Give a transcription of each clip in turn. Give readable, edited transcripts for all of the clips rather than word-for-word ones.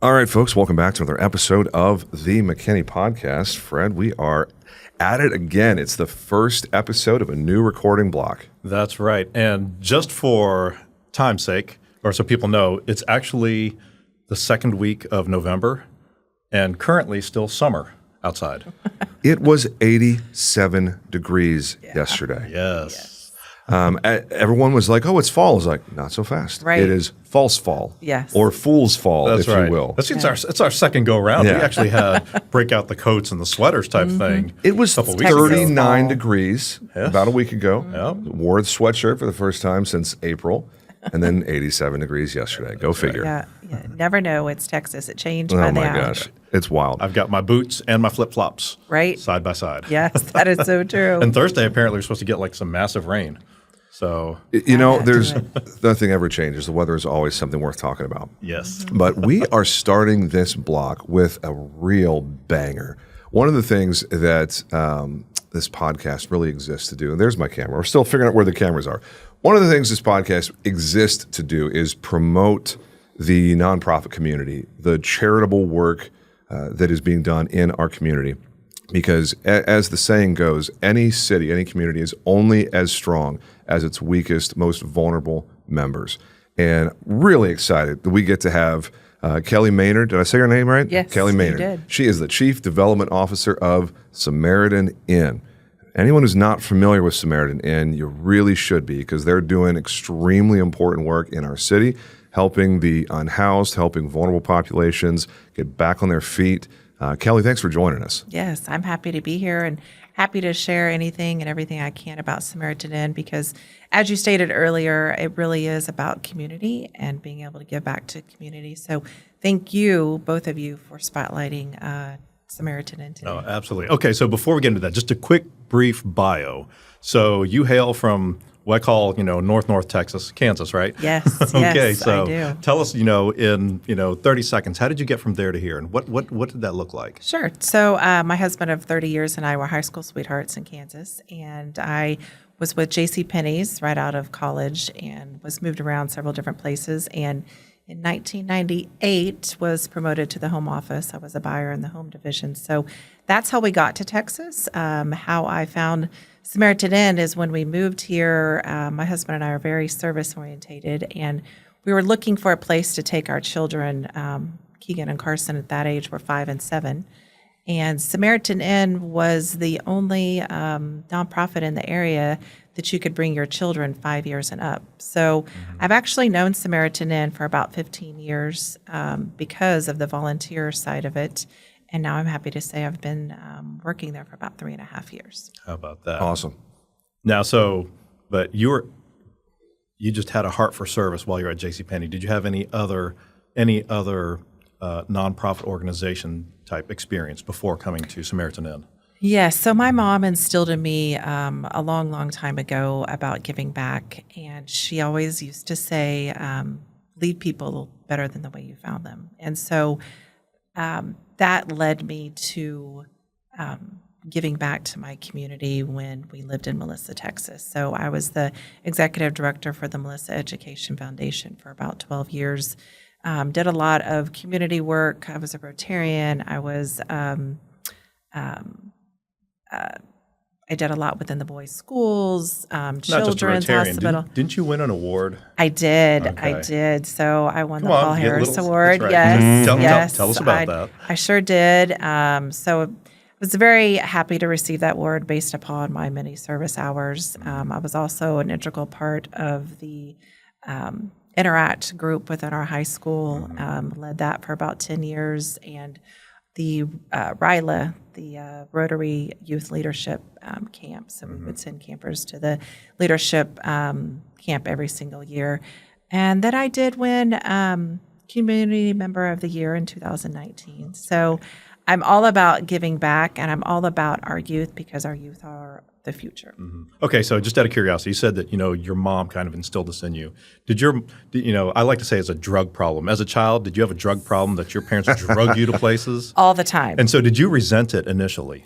All right, folks, welcome back to another episode of the McKinney Podcast. Fred, we are at it again. It's the first episode of a new recording block. That's right. And just for time's sake, or so people know, it's actually the second week of November and currently still summer outside. It was 87 degrees yesterday. Yes. Everyone was like, oh, it's fall. I was like, not so fast. Right. It is false fall. Yes. Or fool's fall, That's if right. you will. It's our second go around. Yeah. We actually had break out the coats and the sweaters type thing. It was a couple weeks ago. 39 degrees about a week ago. Yep. Wore the sweatshirt for the first time since April. And then 87 degrees yesterday. Go figure. Yeah. Never know. It's Texas. It changed Oh by the my hour. gosh. It's wild. I've got my boots and my flip-flops Right? side by side. Yes, that is so true. And Thursday, apparently, we're supposed to get like some massive rain. So, You know, do there's it. nothing ever changes. The weather is always something worth talking about. yes. But we are starting this block with a real banger. One of the things that this podcast really exists to do, and there's my camera. We're still figuring out where the cameras are. One of the things this podcast exists to do is promote the nonprofit community, the charitable work that is being done in our community. Because as the saying goes, any city, any community is only as strong as its weakest, most vulnerable members. And really excited that we get to have Kellie Maynard. Did I say her name right? Yes, Kellie you Maynard. did. She is the Chief Development Officer of Samaritan Inn. Anyone who's not familiar with Samaritan Inn, you really should be, because they're doing extremely important work in our city, helping the unhoused, helping vulnerable populations get back on their feet. Kellie, thanks for joining us. Yes, I'm happy to be here and happy to share anything and everything I can about Samaritan Inn because, as you stated earlier, it really is about community and being able to give back to community. So thank you, both of you, for spotlighting Samaritan Inn today. Oh, absolutely. Okay, so before we get into that, just a quick, brief bio. So you hail from what I call, North Texas, Kansas, right? Yes, Okay, yes, so I do. tell us, in 30 seconds, how did you get from there to here, and what did that look like? Sure. So my husband of 30 years and I were high school sweethearts in Kansas, and I was with JCPenney's right out of college and was moved around several different places. And in 1998 was promoted to the home office. I was a buyer in the home division. So that's how we got to Texas. How I found Samaritan Inn is when we moved here. My husband and I are very service orientated, and we were looking for a place to take our children. Keegan and Carson at that age were 5 and 7. And Samaritan Inn was the only nonprofit in the area that you could bring your children 5 years and up. So I've actually known Samaritan Inn for about 15 years because of the volunteer side of it. And now I'm happy to say I've been working there for about 3.5 years. How about that? Awesome. Now, but you just had a heart for service while you were at JCPenney. Did you have any other nonprofit organization type experience before coming to Samaritan Inn? Yes. So my mom instilled in me a long, long time ago about giving back. And she always used to say, leave people better than the way you found them. And so that led me to giving back to my community when we lived in Melissa, Texas. So I was the executive director for the Melissa Education Foundation for about 12 years. Did a lot of community work. I was a Rotarian. I did a lot within the boys' schools, children's hospital. Didn't you win an award? I did. Okay. I did. So I won the Come on, Paul get Harris little- Award. that's right. Yes. Mhm. Yes. Tell us about that. I sure did. So I was very happy to receive that award based upon my many service hours. I was also an integral part of the Interact group within our high school, led that for about 10 years, and the RILA, the Rotary Youth Leadership Camp. So we would send campers to the leadership camp every single year. And then I did win Community Member of the Year in 2019. So I'm all about giving back, and I'm all about our youth because our youth are the future. Okay, so just out of curiosity, you said that your mom kind of instilled this in you. I like to say it's a drug problem. As a child, did you have a drug problem that your parents drug you to places? All the time. And so, did you resent it initially?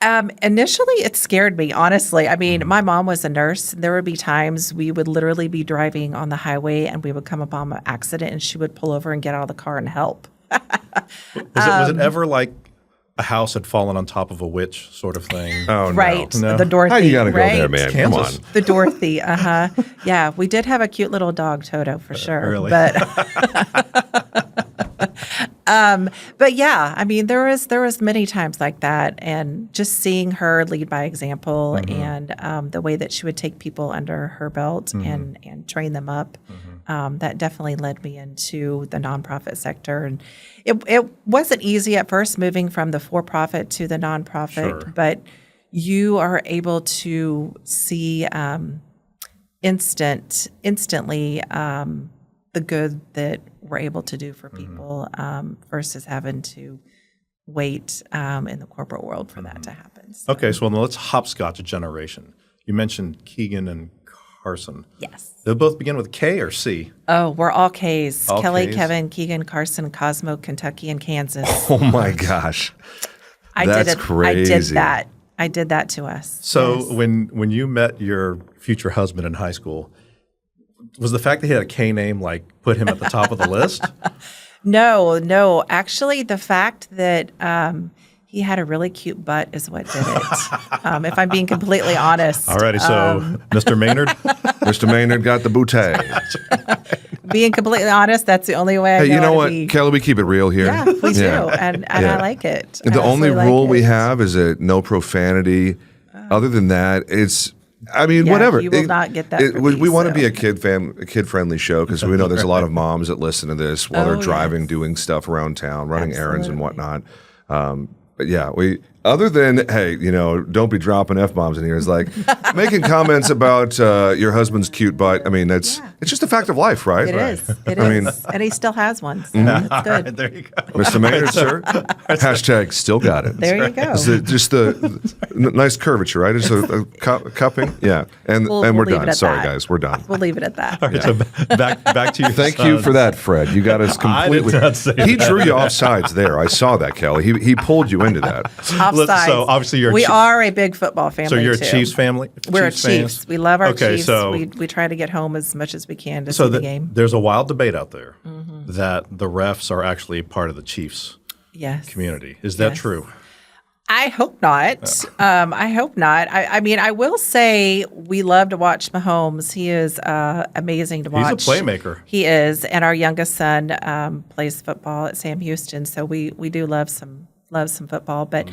Initially, it scared me, honestly. I mean, my mom was a nurse. There would be times we would literally be driving on the highway and we would come upon an accident and she would pull over and get out of the car and help. Was it ever like a house had fallen on top of a witch sort of thing? Oh, Right. No. The Dorothy. How you got to right? go there, man? Come on. Kansas. The Dorothy. Yeah, we did have a cute little dog, Toto, for sure. Really? But but yeah, I mean, there was many times like that, and just seeing her lead by example, and the way that she would take people under her belt and train them up, that definitely led me into the nonprofit sector. And it wasn't easy at first moving from the for-profit to the nonprofit, Sure. but you are able to see instantly the good that we're able to do for people versus having to wait in the corporate world for that to happen. So, Okay, so let's hopscotch a generation. You mentioned Keegan and Carson. yes. They'll both begin with K or C? Oh, we're all Ks. All Kelly, Ks? Kevin, Keegan, Carson, Cosmo, Kentucky, and Kansas. Oh my gosh. That's crazy. I did that to us. So Yes. when you met your future husband in high school, was the fact that he had a K name like put him at the top of the list? No. Actually, the fact that he had a really cute butt is what did it. If I'm being completely honest. Alrighty, so Mr. Maynard? Mr. Maynard got the bouquet. Being completely honest, that's the only way I Hey, know you know how to what, be. Kelly? We keep it real here. Yeah, we do, Yeah. and Yeah. I like it. The I only absolutely rule like we it. have is that no profanity. Other than that, it's. I mean, Yeah, whatever. you will not get that from we me, want to so. be a kid-friendly show because we know there's a lot of moms that listen to this while they're Oh, driving, yes. doing stuff around town, running errands and Absolutely. whatnot. But yeah, other than, hey, don't be dropping F-bombs in here. It's like making comments about your husband's cute butt. I mean, it's just a fact of life, right? It is. It I is. mean- And he still has one. So that's good. There you go. Mr. Maynard, sir. Hashtag still got it. There you go. It's just the nice curvature, right? It's a cupping. Yeah. And We'll we're leave it done. at Sorry, that. guys. We're done. We'll leave it at that. All right, so back to your Thank you for that, Fred. You got us I did completely. not say He that. drew you off sides there. I saw that, Kelly. He pulled you into that. Offsides. So obviously you're a we Chief- are a big football family. So you're a too. Chiefs family? We're Chiefs a Chiefs. fans? We love our Okay, Chiefs. so- we try to get home as much as we can to So see the game. there's a wild debate out there Mm-hmm. that the refs are actually part of the Chiefs Yes. community. Is that Yes. true? I hope not. I hope not. I mean, I will say we love to watch Mahomes. He is amazing to watch. He's a playmaker. He is, and our youngest son plays football at Sam Houston, so we do love some football. But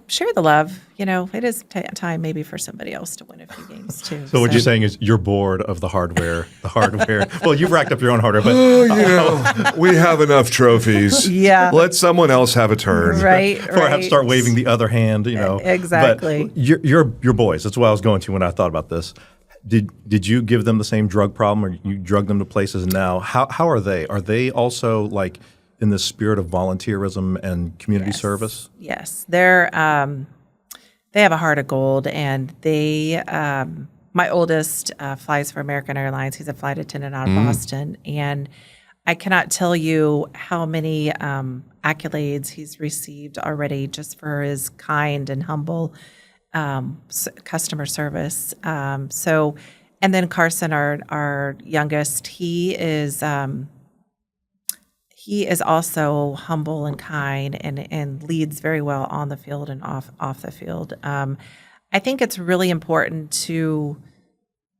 share the love. It is time maybe for somebody else to win a few games too. So what you're saying is you're bored of the hardware. Well, you've racked up your own hardware, but We have enough trophies. Yeah. Let someone else have a turn. right, or have to start waving the other hand. Exactly. But your boys. That's what I was going to when I thought about this. Did you give them the same drug problem, or you drug them to places? Now, how are they? Are they also like in the spirit of volunteerism and community service? Yes, they have a heart of gold, and they. My oldest flies for American Airlines. He's a flight attendant out of Boston, and I cannot tell you how many accolades he's received already just for his kind and humble customer service. And then Carson, our youngest, he is also humble and kind and leads very well on the field and off the field. I think it's really important to,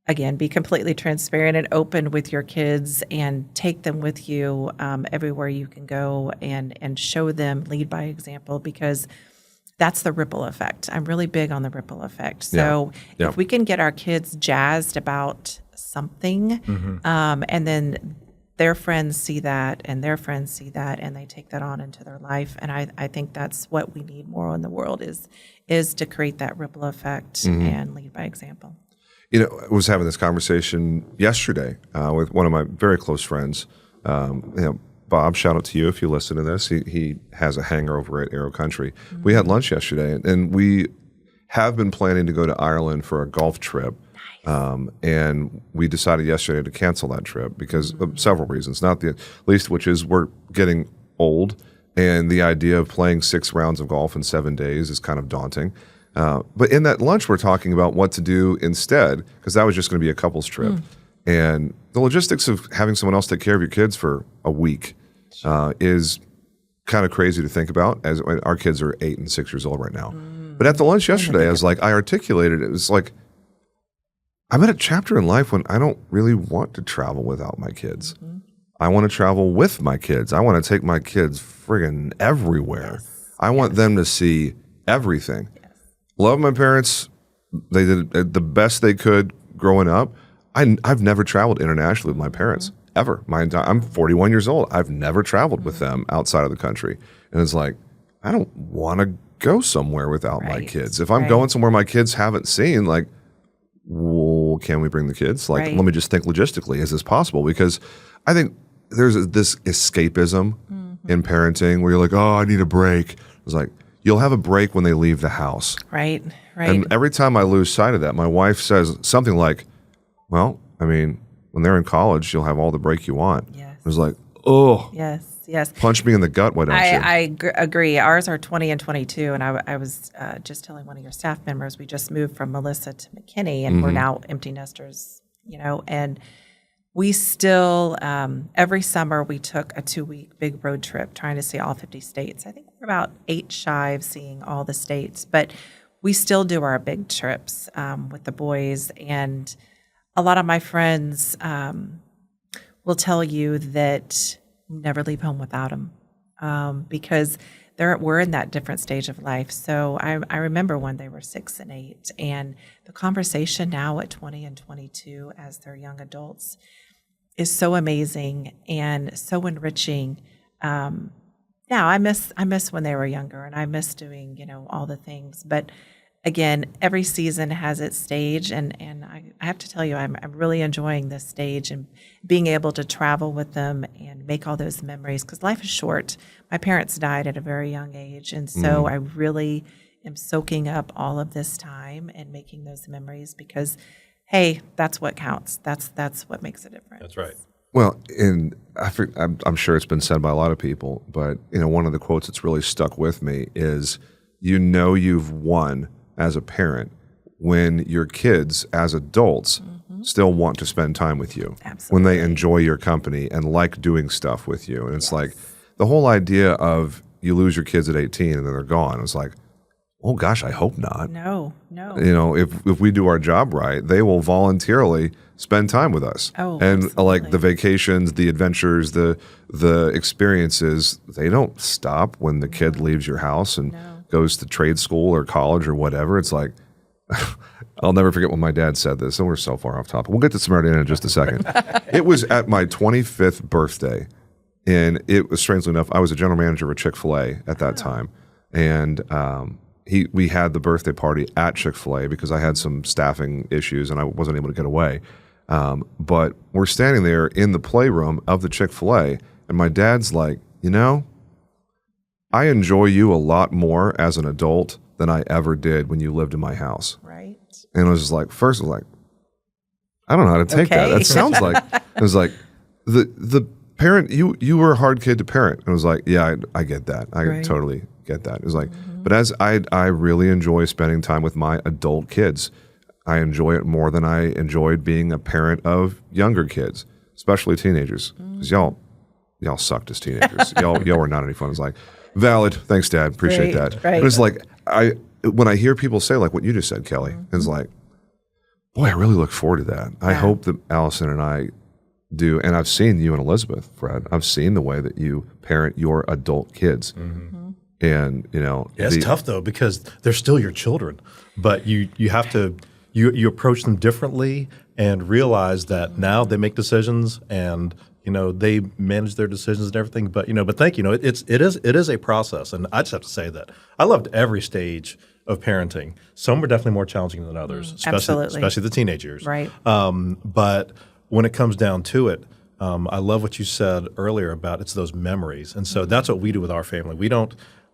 again, be completely transparent and open with your kids and take them with you everywhere you can go and show them, lead by example, because that's the ripple effect. I'm really big on the ripple effect. So Yeah. if we can get our kids jazzed about something, and then their friends see that and their friends see that and they take that on into their life. And I think that's what we need more in the world is to create that ripple effect and lead by example. I was having this conversation yesterday with one of my very close friends. Bob, shout out to you if you listen to this. He has a hangar over at Aero Country. We had lunch yesterday, and we have been planning to go to Ireland for a golf trip. And we decided yesterday to cancel that trip because of several reasons, not the least, which is we're getting old, and the idea of playing 6 rounds of golf in 7 days is kind of daunting. But in that lunch, we're talking about what to do instead, because that was just going to be a couples trip. And the logistics of having someone else take care of your kids for a week is kind of crazy to think about. As our kids are 8 and 6 years old right now. But at the lunch yesterday, I articulated it. It was like, I'm at a chapter in life when I don't really want to travel without my kids. I want to travel with my kids. I want to take my kids friggin' everywhere. I want them to see everything. Love my parents. They did the best they could growing up. I've never traveled internationally with my parents, ever. I'm 41 years old. I've never traveled with them outside of the country. And it's like, I don't want to go somewhere without my kids. If I'm going somewhere my kids haven't seen, like, well, can we bring the kids? Like, let me just think logistically, is this possible? Because I think there's this escapism in parenting where you're like, oh, I need a break. It's like, you'll have a break when they leave the house. Right. And every time I lose sight of that, my wife says something like, well, I mean, when they're in college, you'll have all the break you want. Yes. It was like, oh. Yes. Punch me in the gut, why don't you? I agree. Ours are 20 and 22, and I was just telling one of your staff members, we just moved from Melissa to McKinney, and we're now empty nesters, and we still, every summer we took a 2-week big road trip trying to see all 50 states. I think we're about 8 shy of seeing all the states, but we still do our big trips with the boys, and a lot of my friends will tell you that never leave home without them because we're in that different stage of life. So I remember when they were 6 and 8, and the conversation now at 20 and 22 as they're young adults is so amazing and so enriching. Now I miss when they were younger, and I miss doing all the things. But again, every season has its stage, and I have to tell you, I'm really enjoying this stage and being able to travel with them and make all those memories, because life is short. My parents died at a very young age, and so I really am soaking up all of this time and making those memories because, hey, that's what counts. That's what makes a difference. That's right. Well, and I'm sure it's been said by a lot of people, but one of the quotes that's really stuck with me is, you've won as a parent when your kids as adults still want to spend time with you. Absolutely. When they enjoy your company and like doing stuff with you. And it's like the whole idea of you lose your kids at 18 and then they're gone. It's like, oh gosh, I hope not. No. If we do our job right, they will voluntarily spend time with us. Oh, and absolutely. Like the vacations, the adventures, the experiences, they don't stop when the kid leaves your house and goes to trade school or college or whatever. It's like, I'll never forget when my dad said this, and we're so far off topic. We'll get to Samaritan Inn in just a second. It was at my 25th birthday, and it was, strangely enough, I was a general manager of Chick-fil-A at that time, and we had the birthday party at Chick-fil-A because I had some staffing issues and I wasn't able to get away. But we're standing there in the playroom of the Chick-fil-A, and my dad's like, I enjoy you a lot more as an adult than I ever did when you lived in my house. Right. And I was just like, first I was like, I don't know how to take that. That sounds like, it was like, the parent, you were a hard kid to parent. And I was like, yeah, I get that. I totally get that. It was like, but as I really enjoy spending time with my adult kids. I enjoy it more than I enjoyed being a parent of younger kids, especially teenagers. Because y'all sucked as teenagers. y'all were not any fun. It's like, valid. Thanks, Dad. Appreciate that. Right. But it's like, when I hear people say like what you just said, Kelly, it's like, boy, I really look forward to that. Yeah. I hope that Allison and I do, and I've seen you and Elizabeth, Fred. I've seen the way that you parent your adult kids. And it's tough though, because they're still your children, but you have to you approach them differently and realize that now they make decisions and they manage their decisions and everything. But thank you. It is a process, and I just have to say that I loved every stage of parenting. Some were definitely more challenging than others, especially the teenagers. Right. But when it comes down to it, I love what you said earlier about it's those memories, and so that's what we do with our family.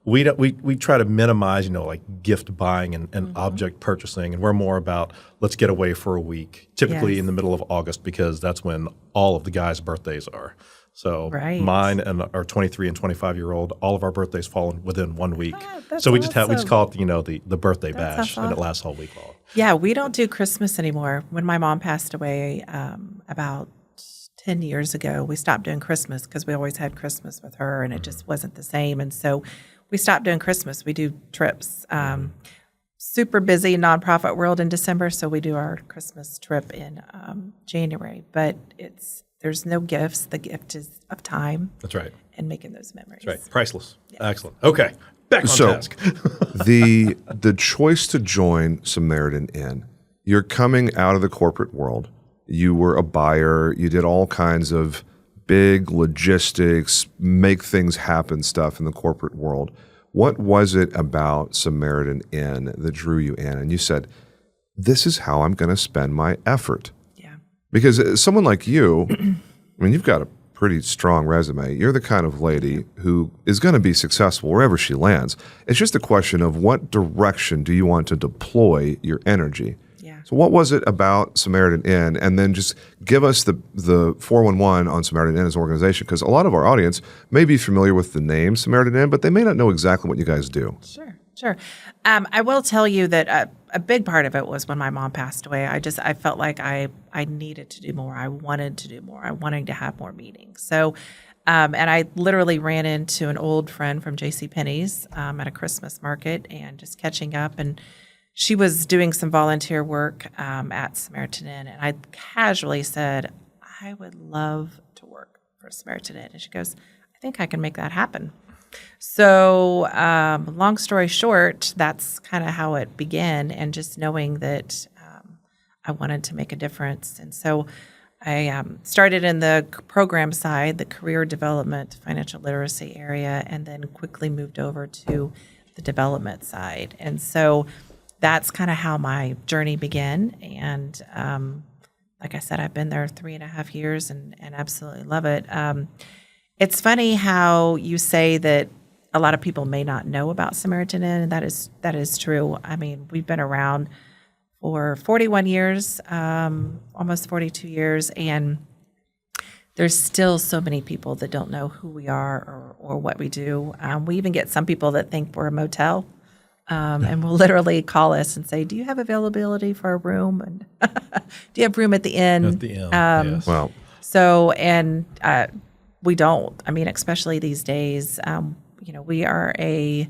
We try to minimize, like gift buying and object purchasing, and we're more about let's get away for a week, typically in the middle of August, because that's when all of the guys' birthdays are. So mine and our 23 and 25-year-old, all of our birthdays fall within 1 week. So we just call it the birthday bash, and it lasts all week long. Yeah, we don't do Christmas anymore. When my mom passed away about 10 years ago, we stopped doing Christmas because we always had Christmas with her, and it just wasn't the same. And so we stopped doing Christmas. We do trips. Super busy nonprofit world in December, so we do our Christmas trip in January. But there's no gifts. The gift is of time. That's right. And making those memories. That's right. Priceless. Yeah. Excellent. Okay. Back on task. the choice to join Samaritan Inn, you're coming out of the corporate world. You were a buyer. You did all kinds of big logistics, make things happen stuff in the corporate world. What was it about Samaritan Inn that drew you in? And you said, this is how I'm going to spend my effort. Yeah. Because someone like you, I mean, you've got a pretty strong resume. You're the kind of lady who is going to be successful wherever she lands. It's just a question of what direction do you want to deploy your energy. Yeah. So what was it about Samaritan Inn? And then just give us the 411 on Samaritan Inn as an organization, because a lot of our audience may be familiar with the name Samaritan Inn, but they may not know exactly what you guys do. Sure. I will tell you that a big part of it was when my mom passed away. I felt like I needed to do more. I wanted to do more. I wanted to have more meetings. So, and I literally ran into an old friend from JCPenney's at a Christmas market and just catching up. And she was doing some volunteer work at Samaritan Inn. And I casually said, I would love to work for Samaritan Inn. And she goes, I think I can make that happen. So long story short, that's kind of how it began, and just knowing that I wanted to make a difference. And so I started in the program side, the career development, financial literacy area, and then quickly moved over to the development side. And so that's kind of how my journey began. And like I said, I've been there 3.5 years and absolutely love it. It's funny how you say that a lot of people may not know about Samaritan Inn, and that is true. I mean, we've been around for 41 years, almost 42 years, and there's still so many people that don't know who we are or what we do. We even get some people that think we're a motel, and will literally call us and say, do you have availability for a room? And do you have room at the inn? At the inn, yes. Wow. So, and we don't. I mean, especially these days, we are a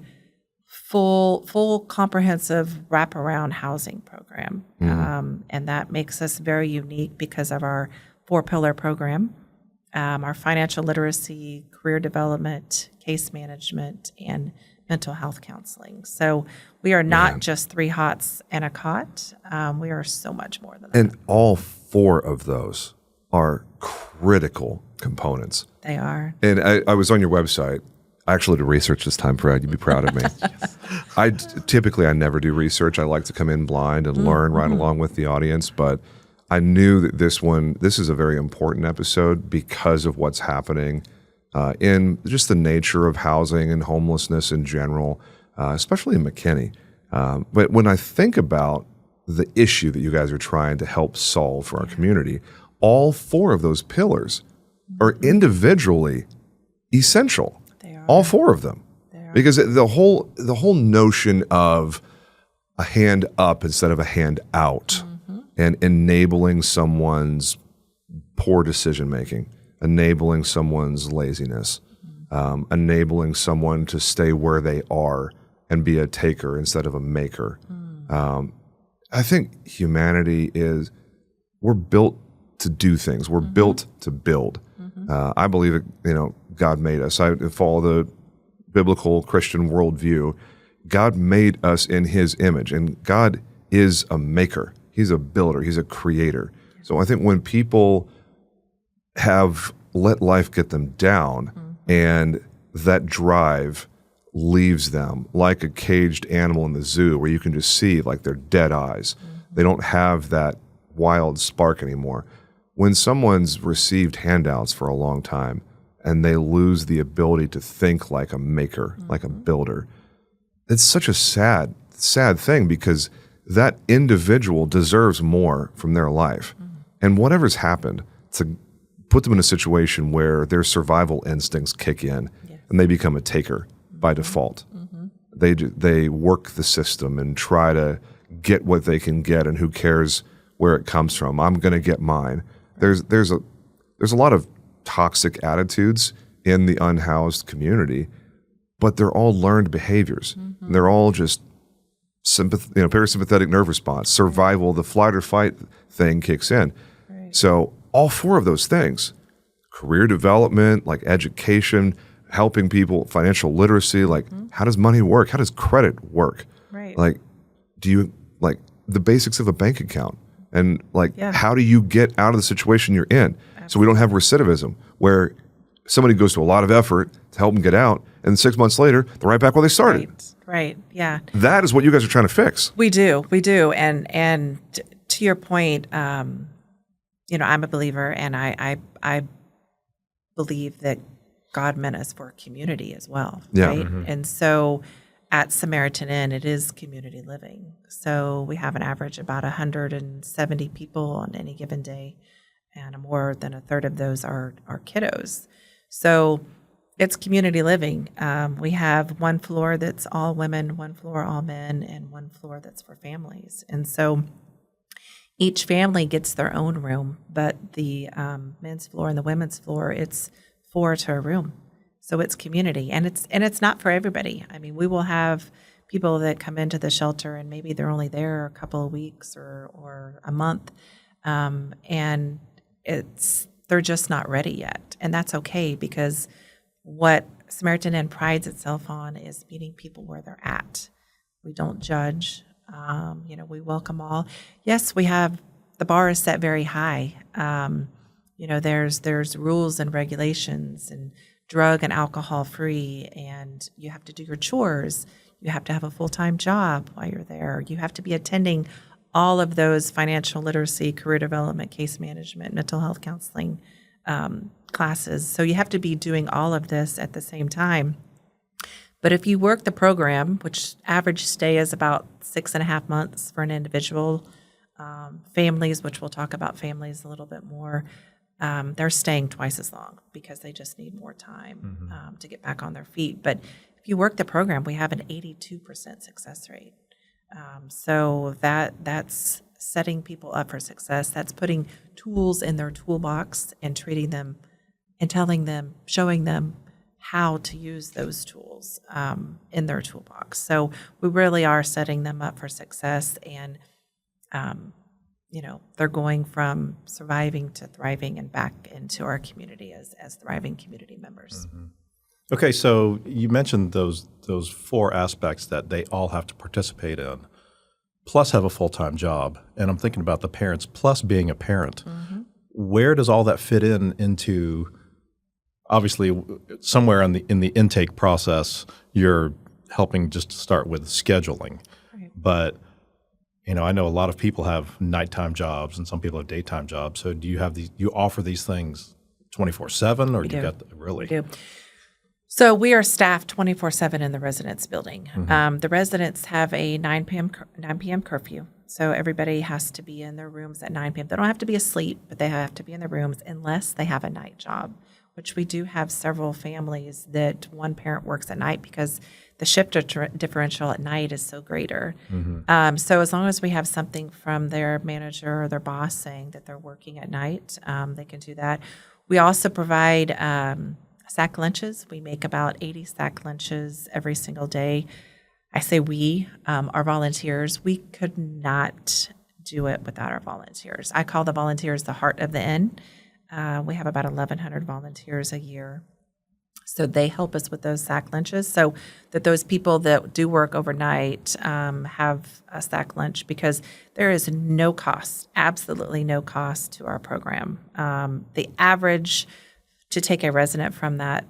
full comprehensive wraparound housing program. And that makes us very unique because of our 4-pillar program, our financial literacy, career development, case management, and mental health counseling. So we are not just 3 hots and a cot. We are so much more than that. And all 4 of those are critical components. They are. And I was on your website. I actually did research this time, Fred. You'd be proud of me. I never do research. I like to come in blind and learn right along with the audience. But I knew that this is a very important episode because of what's happening in just the nature of housing and homelessness in general, especially in McKinney. But when I think about the issue that you guys are trying to help solve for our community, all 4 of those pillars are individually essential. They are. All 4 of them. They are. Because the whole notion of a hand up instead of a hand out, and enabling someone's poor decision making, enabling someone's laziness, enabling someone to stay where they are and be a taker instead of a maker. I think humanity we're built to do things. We're built to build. I believe that, God made us. I follow the biblical Christian worldview. God made us in His image, and God is a maker. He's a builder. He's a creator. So I think when people have let life get them down, and that drive leaves them like a caged animal in the zoo where you can just see like their dead eyes. They don't have that wild spark anymore. When someone's received handouts for a long time and they lose the ability to think like a maker, like a builder, it's such a sad thing, because that individual deserves more from their life. And whatever's happened, to put them in a situation where their survival instincts kick in and they become a taker by default. They work the system and try to get what they can get, and who cares where it comes from. I'm going to get mine. There's there's a lot of toxic attitudes in the unhoused community, but they're all learned behaviors. And they're all just parasympathetic nerve response, survival, the flight or fight thing kicks in. Right. So all four of those things, career development, like education, helping people, financial literacy, like how does money work? How does credit work? Right. Like, do you, like the basics of a bank account? And like, Yeah. how do you get out of the situation you're in? Absolutely. So we don't have recidivism where somebody goes to a lot of effort to help them get out, and 6 months later, they're right back where they started. Right. Yeah. That is what you guys are trying to fix. We do. And to your point, I'm a believer, and I believe that God meant us for community as well. Yeah. Right. And so at Samaritan Inn, it is community living. So we have an average about 170 people on any given day, and more than a third of those are kiddos. So it's community living. We have one floor that's all women, one floor all men, and one floor that's for families. And so each family gets their own room, but the men's floor and the women's floor, it's 4 to a room. So it's community, and it's not for everybody. I mean, we will have people that come into the shelter and maybe they're only there a couple of weeks or a month, and they're just not ready yet, and that's okay, because what Samaritan Inn prides itself on is meeting people where they're at. We don't judge. We welcome all. Yes, we have, the bar is set very high. There's rules and regulations, and drug and alcohol free, and you have to do your chores. You have to have a full-time job while you're there. You have to be attending all of those financial literacy, career development, case management, mental health counseling classes. So you have to be doing all of this at the same time. But if you work the program, which average stay is about 6.5 months for an individual, families, which we'll talk about families a little bit more, they're staying twice as long because they just need more time to get back on their feet. But if you work the program, we have an 82% success rate. So that's setting people up for success. That's putting tools in their toolbox and treating them and telling them, showing them how to use those tools in their toolbox. So we really are setting them up for success, and they're going from surviving to thriving and back into our community as thriving community members. Okay, so you mentioned those 4 aspects that they all have to participate in, plus have a full-time job. And I'm thinking about the parents, plus being a parent. Where does all that fit into? Obviously, somewhere in the intake process, you're helping just to start with scheduling. Right. But I know a lot of people have nighttime jobs and some people have daytime jobs. So do you have you offer these things 24/7, or We do you do. got really? We do. So we are staffed 24/7 in the residence building. The residents have a 9 p.m. curfew. So everybody has to be in their rooms at 9 p.m. They don't have to be asleep, but they have to be in their rooms unless they have a night job, which we do have several families that one parent works at night because the shift differential at night is so greater. So as long as we have something from their manager or their boss saying that they're working at night, they can do that. We also provide sack lunches. We make about 80 sack lunches every single day. I say we, our volunteers, we could not do it without our volunteers. I call the volunteers the heart of the inn. We have about 1,100 volunteers a year. So they help us with those sack lunches so that those people that do work overnight have a sack lunch, because there is no cost, absolutely no cost to our program. The average to take a resident from that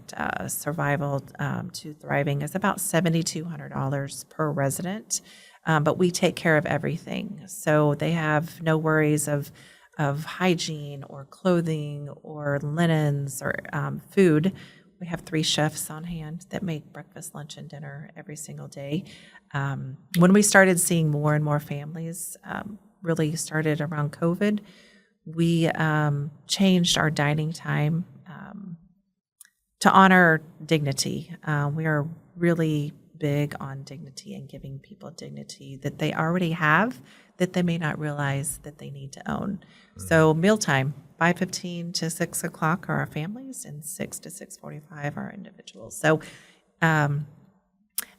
survival to thriving is about $7,200 per resident, but we take care of everything. So they have no worries of hygiene or clothing or linens or food. We have 3 chefs on hand that make breakfast, lunch, and dinner every single day. When we started seeing more and more families, really started around COVID, we changed our dining time to honor dignity. We are really big on dignity and giving people dignity that they already have that they may not realize that they need to own. So mealtime, 5:15 to 6 o'clock are our families, and 6 to 6:45 are individuals. So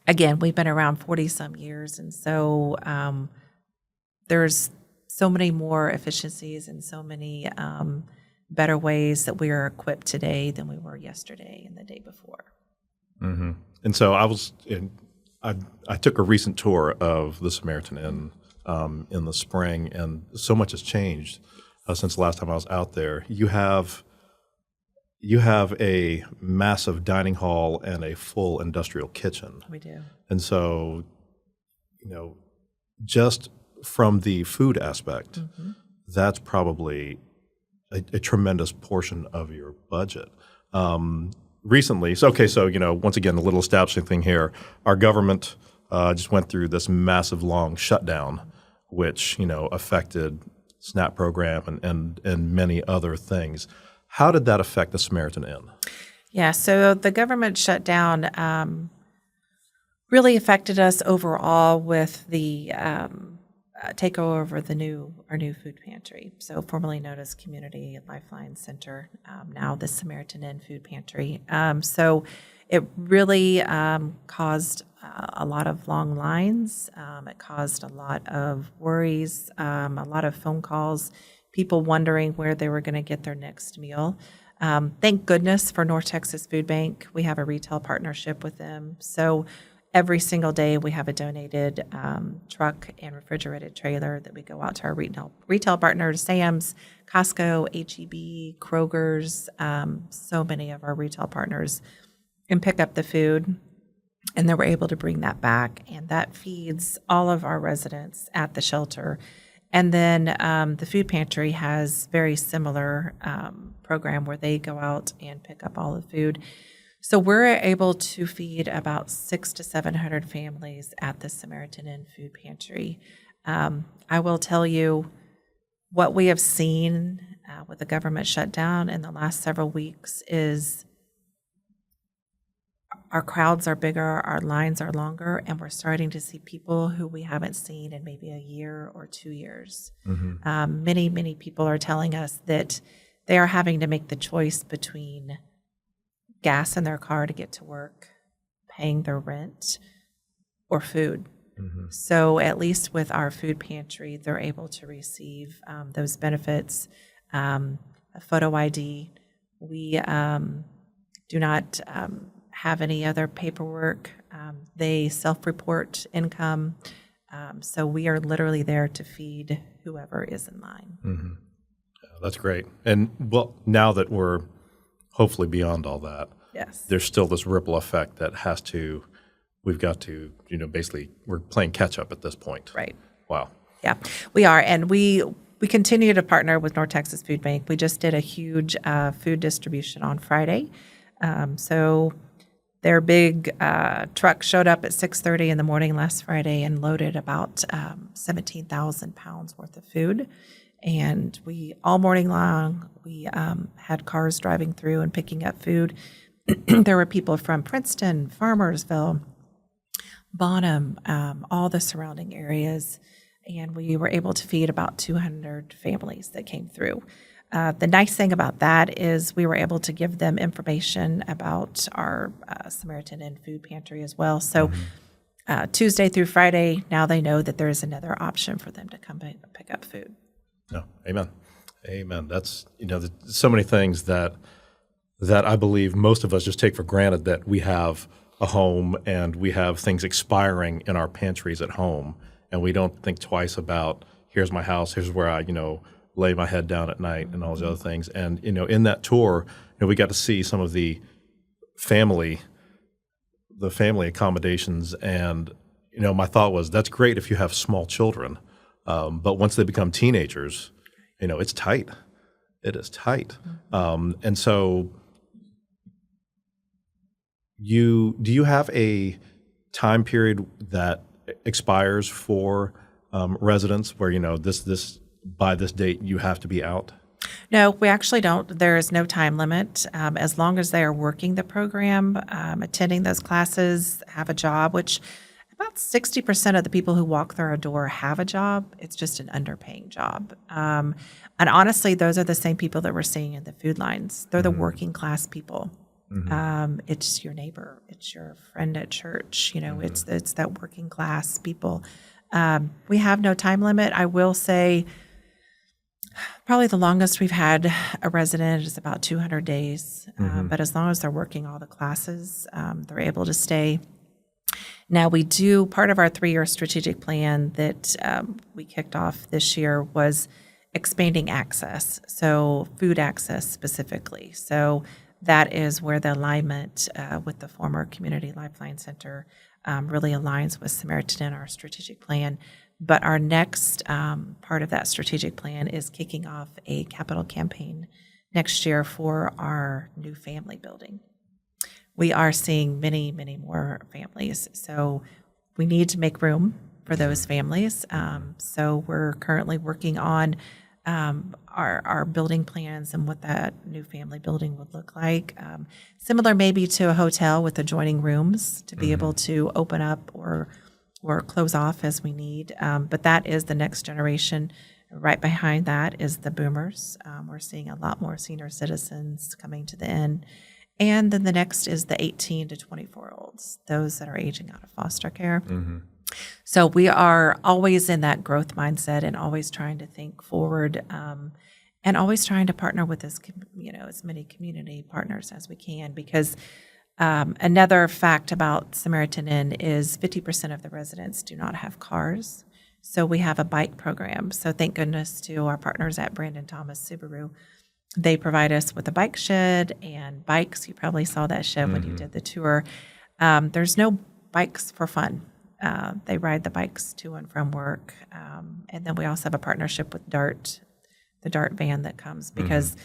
again, we've been around 40-some years, and so there's so many more efficiencies and so many better ways that we are equipped today than we were yesterday and the day before. Mm-hmm. And so I took a recent tour of the Samaritan Inn in the spring, and so much has changed since the last time I was out there. You have a massive dining hall and a full industrial kitchen. We do. And so, just from the food aspect, that's probably a tremendous portion of your budget. Recently, so once again, a little establishing thing here. Our government just went through this massive long shutdown, which affected SNAP program and many other things. How did that affect the Samaritan Inn? Yeah, so the government shutdown really affected us overall with the takeover of our new food pantry, so formerly known as Community Lifeline Center, now the Samaritan Inn Food Pantry. So it really caused a lot of long lines. It caused a lot of worries, a lot of phone calls, people wondering where they were going to get their next meal. Thank goodness for North Texas Food Bank. We have a retail partnership with them. So every single day we have a donated truck and refrigerated trailer that we go out to our retail partners, Sam's, Costco, H-E-B, Kroger's, so many of our retail partners, and pick up the food. And then we're able to bring that back, and that feeds all of our residents at the shelter. And then the food pantry has very similar program where they go out and pick up all the food. So we're able to feed about 600 to 700 families at the Samaritan Inn Food Pantry. I will tell you what we have seen with the government shutdown in the last several weeks is our crowds are bigger, our lines are longer, and we're starting to see people who we haven't seen in maybe a year or 2 years. Many, many people are telling us that they are having to make the choice between gas in their car to get to work, paying their rent, or food. So at least with our food pantry, they're able to receive those benefits, a photo ID. We do not have any other paperwork. They self-report income. So we are literally there to feed whoever is in line. That's great. And well, now that we're hopefully beyond all that, yes, there's still this ripple effect that we've got to, basically we're playing catch up at this point. Right. Wow. Yeah, we are. And we continue to partner with North Texas Food Bank. We just did a huge food distribution on Friday. So their big truck showed up at 6:30 in the morning last Friday and loaded about 17,000 pounds worth of food. And we, all morning long, we had cars driving through and picking up food. There were people from Princeton, Farmersville, Bonham, all the surrounding areas. And we were able to feed about 200 families that came through. The nice thing about that is we were able to give them information about our Samaritan Inn Food Pantry as well. So Tuesday through Friday, now they know that there is another option for them to come pick up food. No, amen. That's, there's so many things that I believe most of us just take for granted, that we have a home and we have things expiring in our pantries at home, and we don't think twice about, here's my house, here's where I, lay my head down at night and all those other things. And, in that tour, we got to see some of the family accommodations. And, my thought was, that's great if you have small children. But once they become teenagers, it's tight. It is tight. And so do you have a time period that expires for residents where, this by this date you have to be out? No, we actually don't. There is no time limit. As long as they are working the program, attending those classes, have a job, which about 60% of the people who walk through our door have a job. It's just an underpaying job. And honestly, those are the same people that we're seeing in the food lines. They're the working class people. It's your neighbor. It's your friend at church. It's that working class people. We have no time limit. I will say probably the longest we've had a resident is about 200 days. But as long as they're working all the classes, they're able to stay. Now we do, part of our 3-year strategic plan that we kicked off this year was expanding access, so food access specifically. So that is where the alignment with the former Community Lifeline Center really aligns with Samaritan Inn, our strategic plan. But our next part of that strategic plan is kicking off a capital campaign next year for our new family building. We are seeing many, many more families. So we need to make room for those families. So we're currently working on our building plans and what that new family building would look like. Similar maybe to a hotel with adjoining rooms to be able to open up or close off as we need. But that is the next generation. Right behind that is the boomers. We're seeing a lot more senior citizens coming to the inn. And then the next is the 18 to 24-year-olds, those that are aging out of foster care. So we are always in that growth mindset and always trying to think forward and always trying to partner with as many community partners as we can, because another fact about Samaritan Inn is 50% of the residents do not have cars. So we have a bike program. So thank goodness to our partners at Brandon Thomas Subaru. They provide us with a bike shed and bikes. You probably saw that shed when you did the tour. There's no bikes for fun. They ride the bikes to and from work. And then we also have a partnership with DART, the DART van that comes, because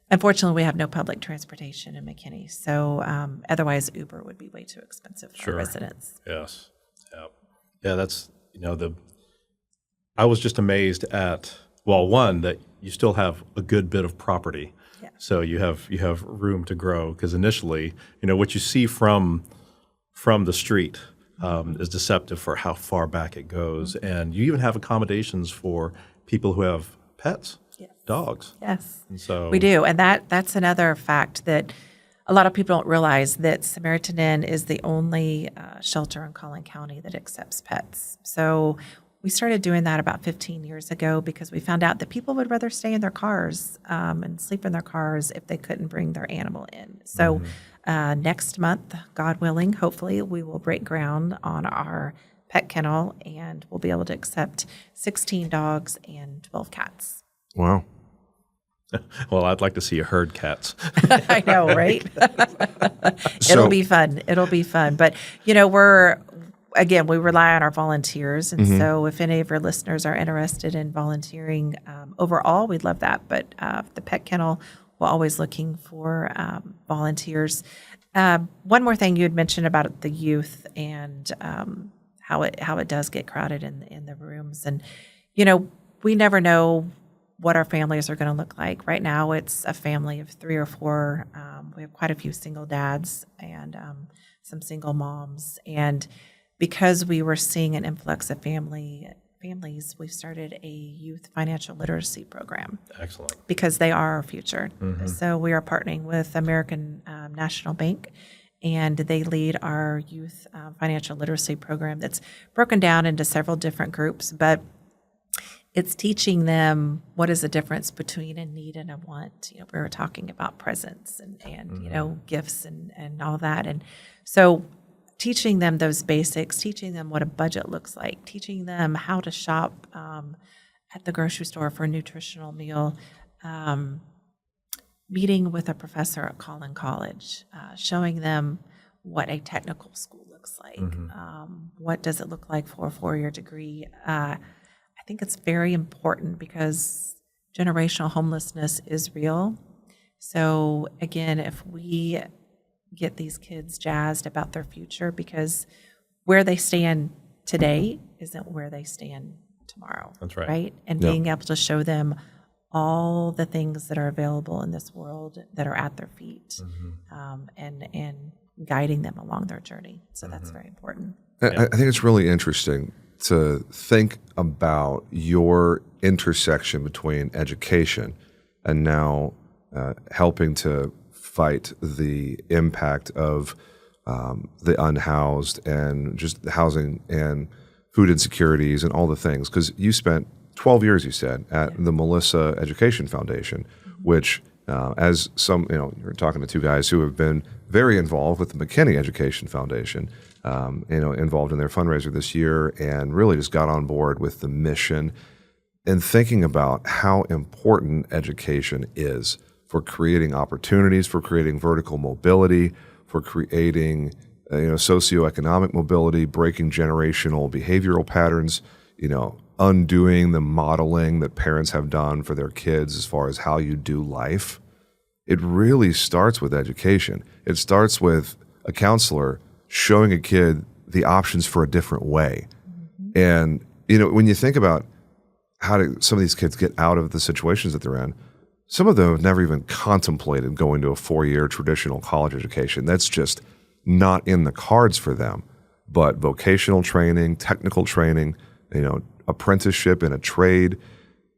unfortunately we have no public transportation in McKinney. So otherwise Uber would be way too expensive for residents. Yes. Yeah, that's, I was just amazed at, one, that you still have a good bit of property. Yeah. So you have room to grow, because initially, what you see from the street is deceptive for how far back it goes. And you even have accommodations for people who have pets, dogs. Yes, and so we do. And that's another fact that a lot of people don't realize, that Samaritan Inn is the only shelter in Collin County that accepts pets. So we started doing that about 15 years ago because we found out that people would rather stay in their cars and sleep in their cars if they couldn't bring their animal in. So next month, God willing, hopefully, we will break ground on our pet kennel, and we'll be able to accept 16 dogs and 12 cats. Wow. Well, I'd like to see a herd cats. I know, right? It'll be fun. It'll be fun. But, we rely on our volunteers. And so if any of your listeners are interested in volunteering overall, we'd love that. But the pet kennel, we're always looking for volunteers. One more thing you had mentioned about the youth and how it does get crowded in the rooms. And, we never know what our families are going to look like. Right now, it's a family of 3 or 4. We have quite a few single dads and some single moms. And because we were seeing an influx of families, we started a youth financial literacy program. Excellent. Because they are our future. So we are partnering with American National Bank, and they lead our youth financial literacy program that's broken down into several different groups, but it's teaching them what is the difference between a need and a want. We were talking about presents and gifts and all that. And so teaching them those basics, teaching them what a budget looks like, teaching them how to shop at the grocery store for a nutritional meal, meeting with a professor at Collin College, showing them what a technical school looks like. What does it look like for a 4-year degree? I think it's very important because generational homelessness is real. So again, if we get these kids jazzed about their future, because where they stand today isn't where they stand tomorrow. That's right. Right? And being able to show them all the things that are available in this world that are at their feet, and guiding them along their journey. So that's very important. I think it's really interesting to think about your intersection between education and now helping to fight the impact of the unhoused and just housing and food insecurities and all the things. Because you spent 12 years, you said, at the Melissa Education Foundation, which as some, you're talking to two guys who have been very involved with the McKinney Education Foundation, involved in their fundraiser this year, and really just got on board with the mission and thinking about how important education is for creating opportunities, for creating vertical mobility, for creating socioeconomic mobility, breaking generational behavioral patterns, undoing the modeling that parents have done for their kids as far as how you do life. It really starts with education. It starts with a counselor showing a kid the options for a different way. And, when you think about how do some of these kids get out of the situations that they're in, some of them have never even contemplated going to a 4-year traditional college education. That's just not in the cards for them. But vocational training, technical training, apprenticeship in a trade.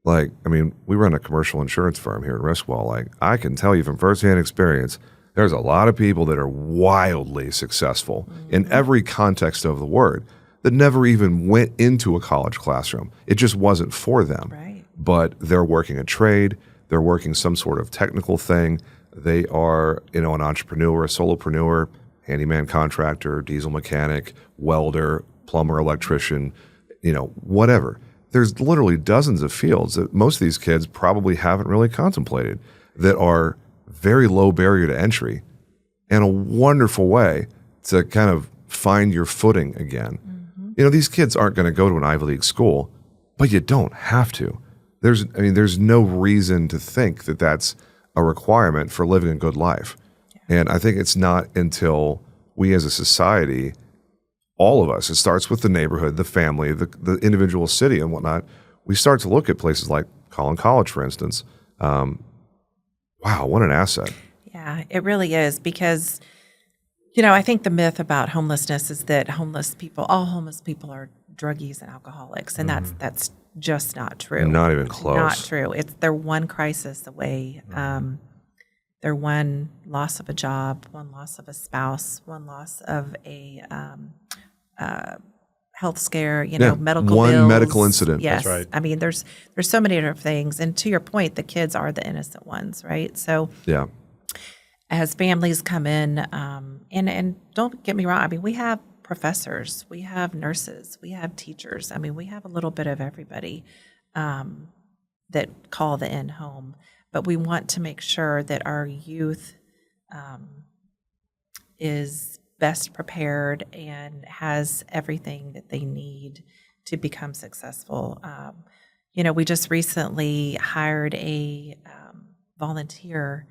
We run a commercial insurance firm here at RiskWell. I can tell you from firsthand experience, there's a lot of people that are wildly successful in every context of the word that never even went into a college classroom. It just wasn't for them. Right. But they're working a trade, they're working some sort of technical thing. They are, an entrepreneur, a solopreneur, handyman contractor, diesel mechanic, welder, plumber, electrician, whatever. There's literally dozens of fields that most of these kids probably haven't really contemplated that are very low barrier to entry and a wonderful way to kind of find your footing again. These kids aren't going to go to an Ivy League school, but you don't have to. There's no reason to think that that's a requirement for living a good life. Yeah. And I think it's not until we as a society, all of us, it starts with the neighborhood, the family, the individual city and whatnot, we start to look at places like Collin College, for instance. Wow, what an asset. Yeah, it really is, because, I think the myth about homelessness is that all homeless people are druggies and alcoholics, and that's just not true. Not even close. Not true. They're one crisis away. They're one loss of a job, one loss of a spouse, one loss of a health scare, medical one bills. medical incident. Yes. That's right. There's so many different things. And to your point, the kids are the innocent ones, right? So yeah. As families come in, and don't get me wrong, we have professors, we have nurses, we have teachers. We have a little bit of everybody that call the inn home. But we want to make sure that our youth is best prepared and has everything that they need to become successful. We just recently hired a volunteer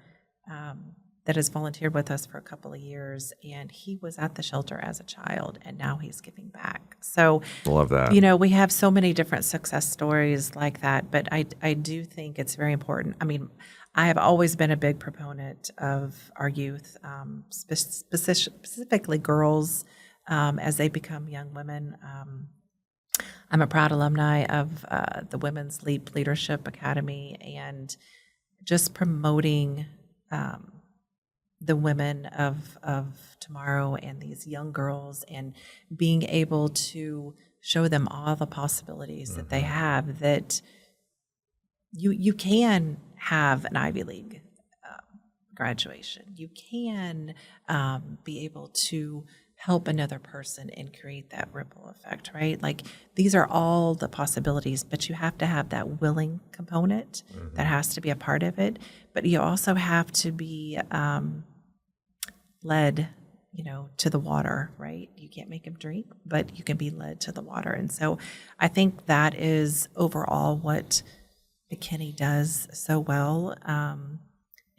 that has volunteered with us for a couple of years, and he was at the shelter as a child, and now he's giving back. So, love that. We have so many different success stories like that, but I do think it's very important. I have always been a big proponent of our youth, specifically girls, as they become young women. I'm a proud alumni of the Women's Leap Leadership Academy, and just promoting the women of tomorrow and these young girls, and being able to show them all the possibilities that they have, that you can have an Ivy League graduation. You can be able to help another person and create that ripple effect, right? These are all the possibilities, but you have to have that willing component that has to be a part of it. But you also have to be led, to the water, right? You can't make them drink, but you can be led to the water. And so I think that is overall what McKinney does so well,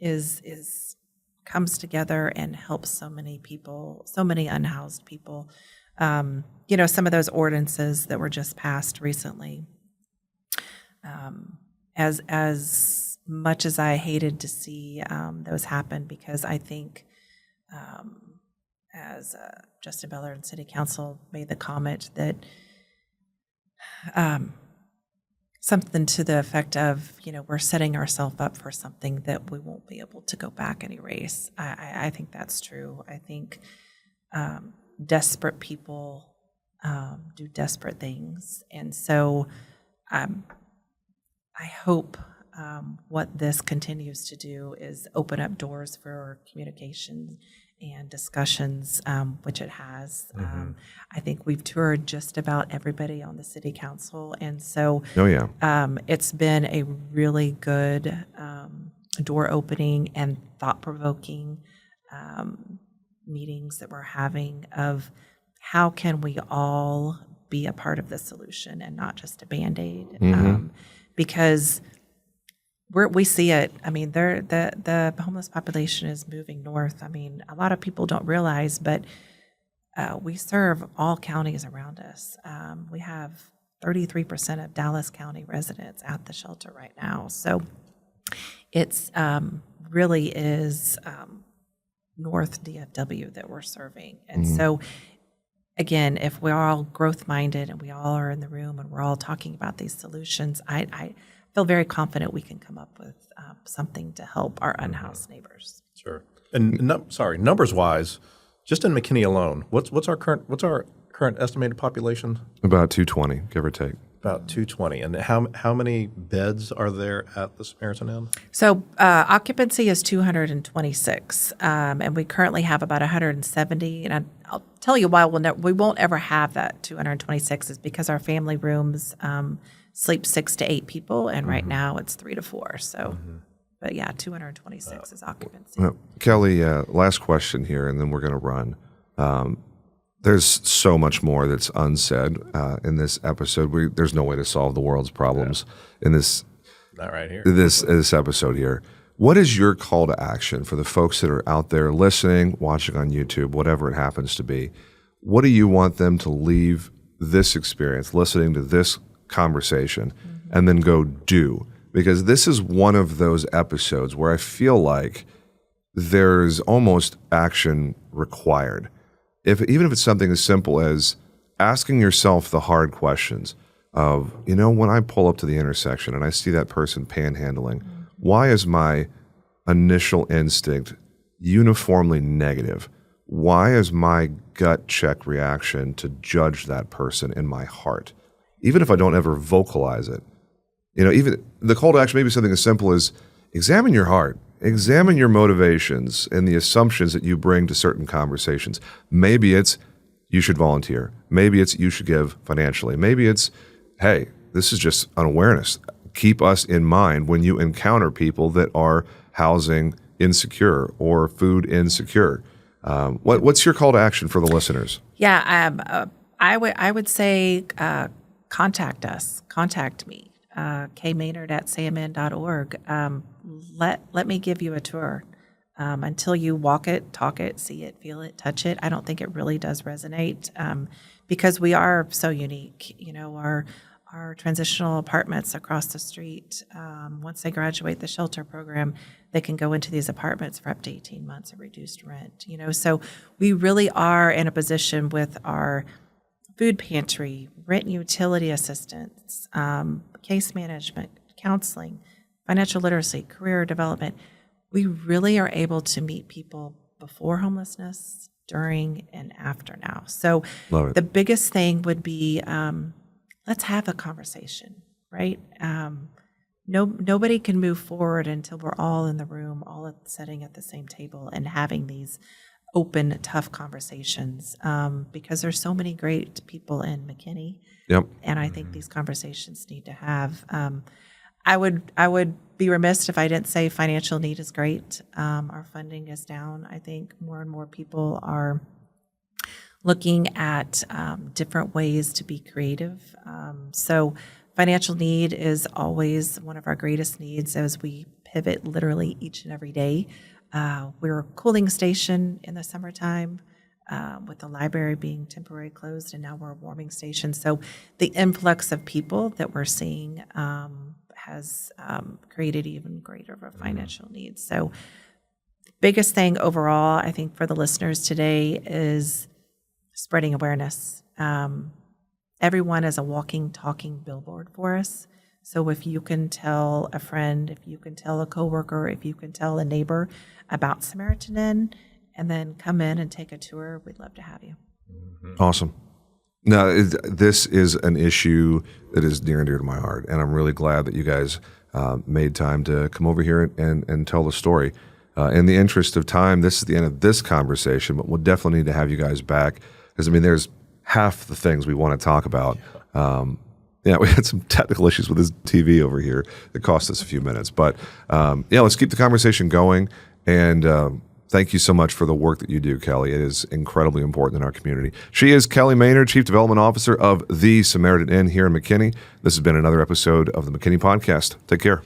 is comes together and helps so many people, so many unhoused people. Some of those ordinances that were just passed recently, as much as I hated to see those happen, because I think as Justin Beller and City Council made the comment that something to the effect of, we're setting ourselves up for something that we won't be able to go back and erase. I think that's true. I think desperate people do desperate things. And so I hope what this continues to do is open up doors for communication and discussions, which it has. I think we've toured just about everybody on the city council. And so it's been a really good door opening and thought-provoking meetings that we're having of how can we all be a part of the solution and not just a Band-Aid. Because we see it. I mean, the homeless population is moving north. I mean, a lot of people don't realize, but we serve all counties around us. We have 33% of Dallas County residents at the shelter right now. So it's really is North DFW that we're serving. And so, again, if we're all growth-minded and we all are in the room and we're all talking about these solutions, I feel very confident we can come up with something to help our unhoused neighbors. Sure. And numbers-wise, just in McKinney alone, what's our current estimated population? About 220, give or take. About 220. And how many beds are there at the Samaritan Inn? So occupancy is 226, and we currently have about 170. And I'll tell you why we won't ever have that 226 is because our family rooms sleep 6 to 8 people, and right now it's 3 to 4. So, but yeah, 226 is occupancy. Kellie, last question here, and then we're going to run. There's so much more that's unsaid in this episode. There's no way to solve the world's problems in this. Not right here. This episode here. What is your call to action for the folks that are out there listening, watching on YouTube, whatever it happens to be? What do you want them to leave this experience, listening to this conversation, and then go do? Because this is one of those episodes where I feel like there's almost action required. Even if it's something as simple as asking yourself the hard questions of, when I pull up to the intersection and I see that person panhandling, why is my initial instinct uniformly negative? Why is my gut check reaction to judge that person in my heart? Even if I don't ever vocalize it. Even the call to action may be something as simple as examine your heart. Examine your motivations and the assumptions that you bring to certain conversations. Maybe it's you should volunteer. Maybe it's you should give financially. Maybe it's, hey, this is just an awareness. Keep us in mind when you encounter people that are housing insecure or food insecure. What's your call to action for the listeners? Yeah, I would say contact us. Contact me. Kellie Maynard at samn.org. Let me give you a tour. Until you walk it, talk it, see it, feel it, touch it, I don't think it really does resonate because we are so unique. Our transitional apartments across the street, once they graduate the shelter program, they can go into these apartments for up to 18 months of reduced rent. So we really are in a position with our food pantry, rent and utility assistance, case management, counseling, financial literacy, career development. We really are able to meet people before homelessness, during, and after now. So the biggest thing would be let's have a conversation, right? Nobody can move forward until we're all in the room, all sitting at the same table and having these open, tough conversations because there's so many great people in McKinney. Yep. And I think these conversations need to have. I would be remiss if I didn't say financial need is great. Our funding is down. I think more and more people are looking at different ways to be creative. So financial need is always one of our greatest needs as we pivot literally each and every day. We're a cooling station in the summertime with the library being temporarily closed, and now we're a warming station. So the influx of people that we're seeing has created even greater of a financial need. So the biggest thing overall, I think, for the listeners today is spreading awareness. Everyone is a walking, talking billboard for us. So if you can tell a friend, if you can tell a coworker, if you can tell a neighbor about Samaritan Inn, and then come in and take a tour, we'd love to have you. Awesome. No, this is an issue that is near and dear to my heart, and I'm really glad that you guys made time to come over here and tell the story. In the interest of time, this is the end of this conversation, but we'll definitely need to have you guys back because, I mean, there's half the things we want to talk about. Yeah, we had some technical issues with this TV over here that cost us a few minutes. But, yeah, let's keep the conversation going, and thank you so much for the work that you do, Kellie. It is incredibly important in our community. She is Kellie Maynard, Chief Development Officer of the Samaritan Inn here in McKinney. This has been another episode of the McKinney Podcast. Take care.